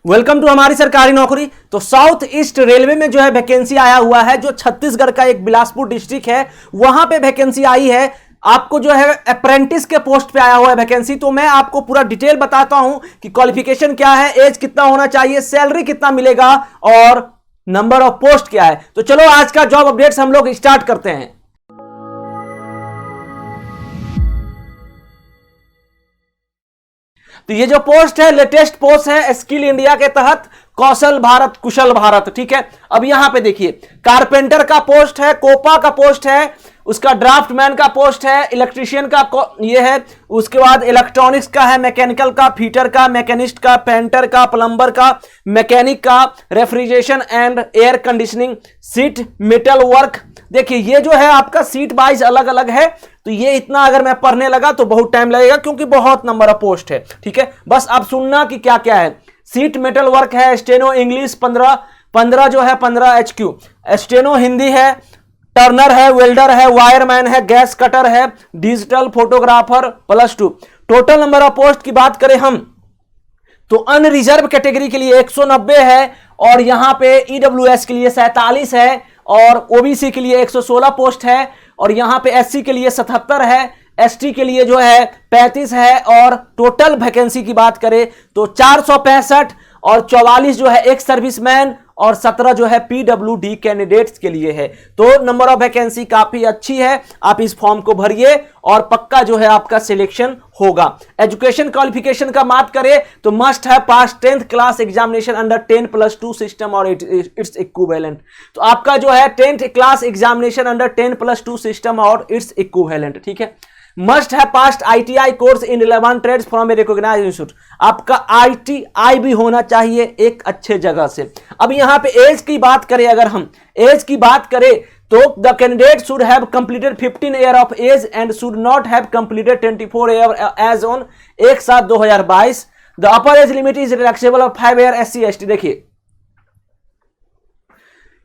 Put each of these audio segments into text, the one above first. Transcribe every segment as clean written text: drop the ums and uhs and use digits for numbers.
Welcome to हमारी सरकारी नौकरी। तो साउथ ईस्ट रेलवे में जो है वैकेंसी आया हुआ है, जो छत्तीसगढ़ का एक बिलासपुर डिस्ट्रिक्ट है वहां पे वैकेंसी आई है। आपको जो है अप्रेंटिस के पोस्ट पे आया हुआ है वैकेंसी। तो मैं आपको पूरा डिटेल बताता हूं कि क्वालिफिकेशन क्या है, एज कितना होना चाहिए, सैलरी कितना मिलेगा और नंबर ऑफ पोस्ट क्या है। तो चलो आज का जॉब अपडेट्स हम लोग स्टार्ट करते हैं। तो ये जो पोस्ट है लेटेस्ट पोस्ट है स्किल इंडिया के तहत, कौशल भारत कुशल भारत। ठीक है, अब यहां पे देखिए कारपेंटर का पोस्ट है, कोपा का पोस्ट है, उसका ड्राफ्टमैन का पोस्ट है, इलेक्ट्रीशियन का ये है, उसके बाद इलेक्ट्रॉनिक्स का है, मैकेनिकल का, फीटर का, मैकेनिस्ट का, पेंटर का, प्लम्बर का, मैकेनिक का, refrigeration and air conditioning, seat metal work. देखिए ये जो है आपका सीट वाइज अलग अलग है, तो ये इतना अगर मैं पढ़ने लगा तो बहुत टाइम लगेगा क्योंकि बहुत नंबर ऑफ पोस्ट है। ठीक है, बस आप सुनना कि क्या क्या है। सीट मेटल वर्क है, स्टेनो इंग्लिश 15 जो है 15 HQ, स्टेनो हिंदी है, टर्नर है, वेल्डर है, वायरमैन है, गैस कटर है, digital photographer +2। Total number of post की बात करें हम तो अनरिजर्व कैटेगरी के लिए 190 है, और यहां पे EWS के लिए 47 है, और OBC के लिए 116 पोस्ट है, और यहां पे SC के लिए 77 है, ST के लिए जो है 35 है, और टोटल वैकेंसी की बात करें तो 465 और 44 जो है एक सर्विसमैन और 17 जो है PWD कैंडिडेट्स के लिए है। तो नंबर ऑफ वैकेंसी काफी अच्छी है, आप इस फॉर्म को भरिए और पक्का जो है आपका सिलेक्शन होगा। एजुकेशन क्वालिफिकेशन का बात करें तो मस्ट है pass 10th class examination under 10+2 system और इट्स इक्विवेलेंट। तो आपका जो है 10th class examination under 10+2 system और इट्स इक्विवेलेंट। ठीक है, मस्ट है passed ITI course in 11 trades from a recognised institute. आपका ITI भी होना चाहिए एक अच्छे जगह से। अब यहां पे एज की बात करें, अगर हम एज की बात करें तो the candidate should have completed 15 year of age and should not have completed 24 year age on 1/7/2022। The upper age limit is relaxable of 5 year SC ST। देखिए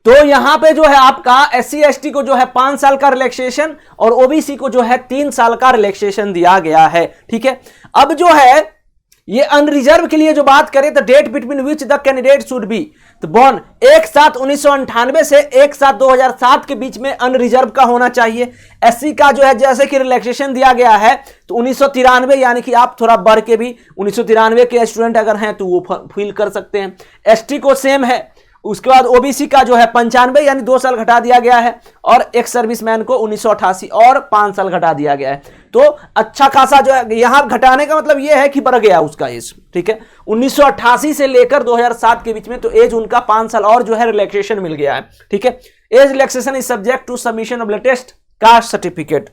तो यहां पे जो है आपका SC ST को जो है 5 साल का रिलैक्सेशन और OBC को जो है 3 साल का रिलैक्सेशन दिया गया है। ठीक है, अब जो है ये अनरिजर्व के लिए जो बात करें तो date between which the candidate should be तो बॉर्न 1/7/1998 से 1/7/2007 के बीच में अनरिजर्व का होना चाहिए। SC का जो है जैसे कि रिलैक्सेशन दिया गया है तो 1993, यानी कि आप थोड़ा बढ़ के भी 1993 के स्टूडेंट अगर हैं तो वो फील कर सकते हैं। ST को सेम है। उसके बाद OBC का जो है 95, यानी 2 साल घटा दिया गया है, और एक सर्विसमैन को 1988 और 5 साल घटा दिया गया है। तो अच्छा खासा जो है यहां घटाने का मतलब यह है कि बढ़ गया उसका एज। ठीक है, 1988 से लेकर 2007 के बीच में तो एज उनका 5 साल और जो है रिलैक्सेशन मिल गया है। ठीक है, age relaxation is subject to submission of latest caste certificate.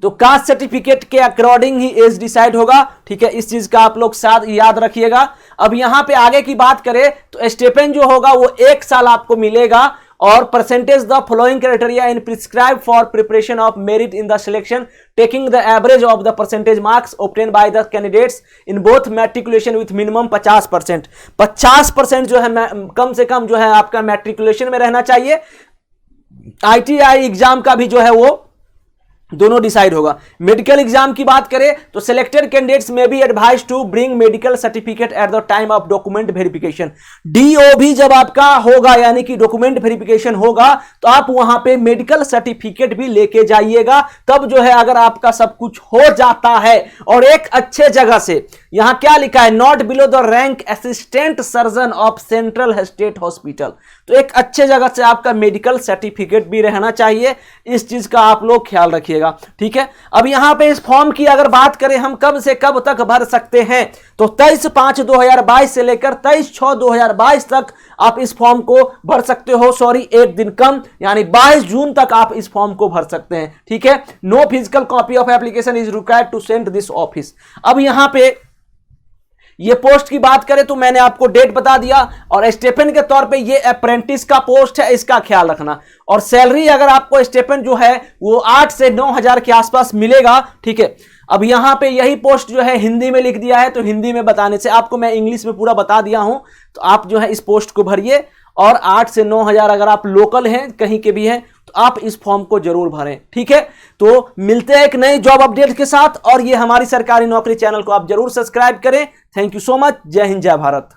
तो कास्ट सर्टिफिकेट के अकॉर्डिंग ही एज डिसाइड होगा। ठीक है, इस चीज का आप लोग साथ याद रखिएगा। अब यहां पे आगे की बात करें तो स्टेपेंड जो होगा वो 1 साल आपको मिलेगा, और percentage the following criteria in prescribe for preparation of merit in the selection taking the average of the percentage marks obtain by the candidates in both matriculation with minimum 50%। 50% जो है कम से कम जो है आपका मैट्रिकुलेशन में रहना चाहिए। ITI एग्जाम का भी जो है वो दोनों डिसाइड होगा। मेडिकल एग्जाम की बात करें तो सिलेक्टेड कैंडिडेट्स में be advise to bring medical certificate at the time of document verification. DO भी जब आपका होगा, यानी कि डॉक्यूमेंट वेरिफिकेशन होगा, तो आप वहां पे मेडिकल सर्टिफिकेट भी लेके जाइएगा। तब जो है अगर आपका सब कुछ हो जाता है और एक अच्छे जगह से, यहां क्या लिखा है, not below the rank assistant surgeon of central state hospital. तो एक अच्छे जगह से आपका मेडिकल सर्टिफिकेट भी रहना चाहिए। इस चीज का आप लोग ख्याल रखिएगा। ठीक है, अब यहां पे इस फॉर्म की अगर बात करें हम कब से कब तक भर सकते हैं तो 23/5/2022 से लेकर 23/6/2022 तक आप इस फॉर्म को भर सकते हो। सॉरी, एक दिन कम, यानी 22 जून तक आप इस फॉर्म को भर सकते हैं। ठीक है, no physical copy of application is required to send this office. अब यहां पे ये पोस्ट की बात करें तो मैंने आपको डेट बता दिया, और स्टेपन के तौर पे ये अप्रेंटिस का पोस्ट है, इसका ख्याल रखना। और सैलरी अगर आपको स्टेपन जो है वो 8 से 9 हजार के आसपास मिलेगा। ठीक है, अब यहां पे यही पोस्ट जो है हिंदी में लिख दिया है, तो हिंदी में बताने से आपको मैं इंग्लिश में पूरा बता दिया हूं। तो आप जो है इस पोस्ट को भरिए, और 8 से 9 हजार अगर आप लोकल हैं कहीं के भी हैं तो आप इस फॉर्म को जरूर भरें। ठीक है, तो मिलते हैं एक नई जॉब अपडेट के साथ, और ये हमारी सरकारी नौकरी चैनल को आप जरूर सब्सक्राइब करें। Thank you so much. जय हिंद, जय भारत।